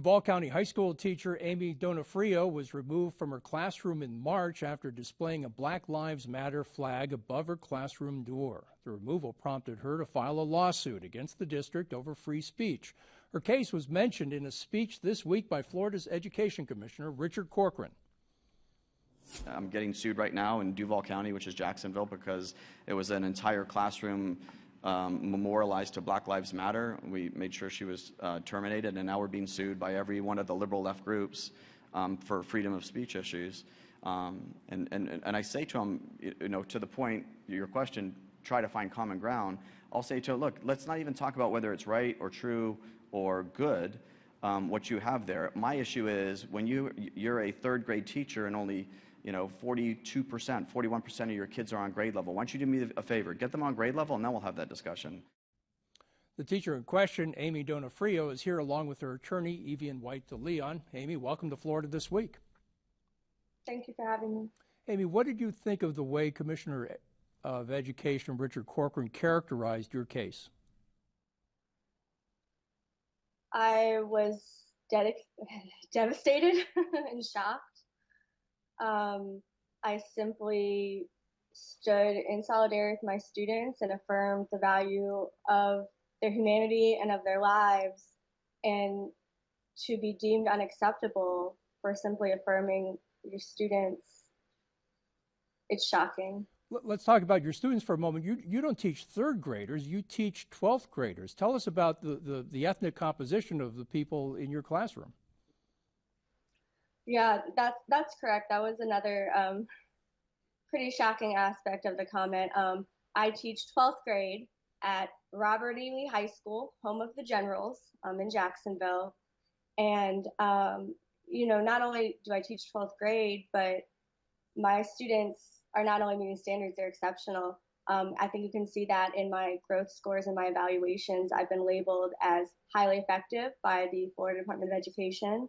Duval County High School teacher Amy Donofrio was removed from her classroom in March after displaying a Black Lives Matter flag above her classroom door. The removal prompted her to file a lawsuit against the district over free speech. Her case was mentioned in a speech this week by Florida's Education Commissioner Richard Corcoran. I'm getting sued right now in Duval County, which is Jacksonville, because it was an entire classroom memorialized to Black Lives Matter. We made sure she was terminated, and now we're being sued by every one of the liberal left groups for freedom of speech issues. And I say to them, to the point, your question, try to find common ground. I'll say to them, look, let's not even talk about whether it's right or true or good, what you have there. My issue is when you're a third grade teacher and only 42%, 41% of your kids are on grade level. Why don't you do me a favor? Get them on grade level, and then we'll have that discussion. The teacher in question, Amy Donofrio, is here along with her attorney, Evian White de Leon. Amy, welcome to Florida This Week. Thank you for having me. Amy, what did you think of the way Commissioner of Education Richard Corcoran characterized your case? I was devastated and shocked. I simply stood in solidarity with my students and affirmed the value of their humanity and of their lives, and to be deemed unacceptable for simply affirming your students, it's shocking. Let's talk about your students for a moment. You don't teach third graders, you teach 12th graders. Tell us about the ethnic composition of the people in your classroom. Yeah, that's correct. That was another pretty shocking aspect of the comment. I teach 12th grade at Robert E. Lee High School, home of the Generals, in Jacksonville. And, not only do I teach 12th grade, but my students are not only meeting standards, they're exceptional. I think you can see that in my growth scores and my evaluations. I've been labeled as highly effective by the Florida Department of Education.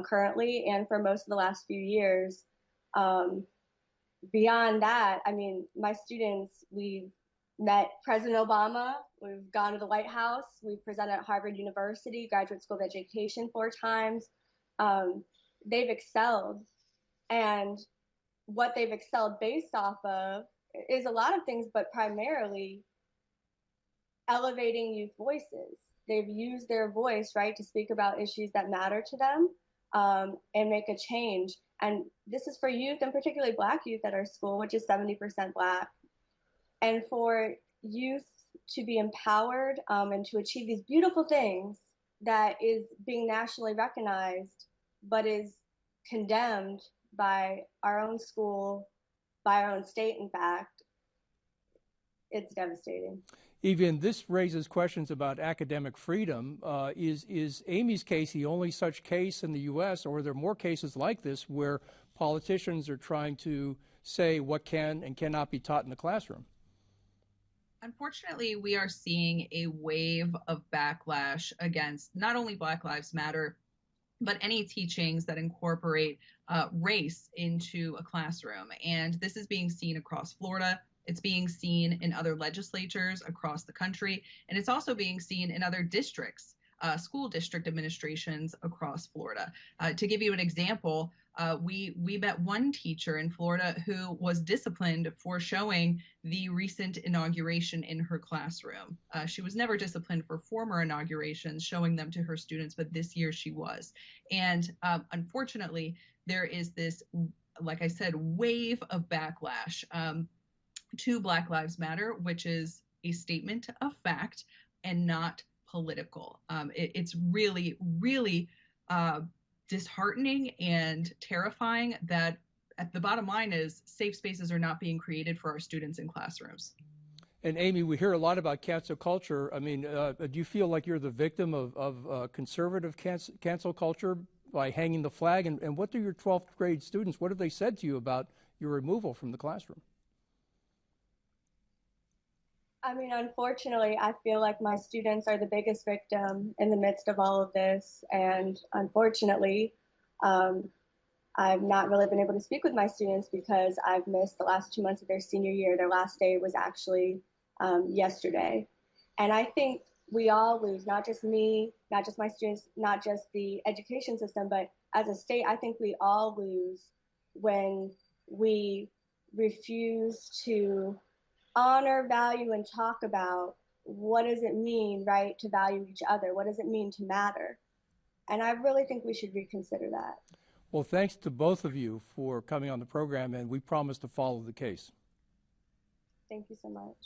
Currently and for most of the last few years. Beyond that, my students, we've met President Obama, we've gone to the White House, we've presented at Harvard University, Graduate School of Education 4 times. They've excelled, and what they've excelled based off of is a lot of things, but primarily elevating youth voices. They've used their voice, right, to speak about issues that matter to them. And make a change. And this is for youth, and particularly Black youth at our school, which is 70% Black. And for youth to be empowered and to achieve these beautiful things that is being nationally recognized, but is condemned by our own school, by our own state, in fact, it's devastating. Evian, this raises questions about academic freedom. Is Amy's case the only such case in the U.S., or are there more cases like this where politicians are trying to say what can and cannot be taught in the classroom? Unfortunately, we are seeing a wave of backlash against not only Black Lives Matter, but any teachings that incorporate race into a classroom. And this is being seen across Florida. It's being seen in other legislatures across the country, and it's also being seen in other districts, school district administrations across Florida. To give you an example, we met one teacher in Florida who was disciplined for showing the recent inauguration in her classroom. She was never disciplined for former inaugurations, showing them to her students, but this year she was. And unfortunately, there is this, like I said, wave of backlash to Black Lives Matter, which is a statement of fact and not political. It's really, really disheartening and terrifying that at the bottom line is safe spaces are not being created for our students in classrooms. And Amy, we hear a lot about cancel culture. Do you feel like you're the victim of conservative cancel culture by hanging the flag? And what do your 12th grade students, what have they said to you about your removal from the classroom? Unfortunately, I feel like my students are the biggest victim in the midst of all of this. And unfortunately, I've not really been able to speak with my students because I've missed the last 2 months of their senior year. Their last day was actually yesterday. And I think we all lose, not just me, not just my students, not just the education system, but as a state, I think we all lose when we refuse to honor, value, and talk about what does it mean, right, to value each other? What does it mean to matter? And I really think we should reconsider that. Well, thanks to both of you for coming on the program, and we promise to follow the case. Thank you so much.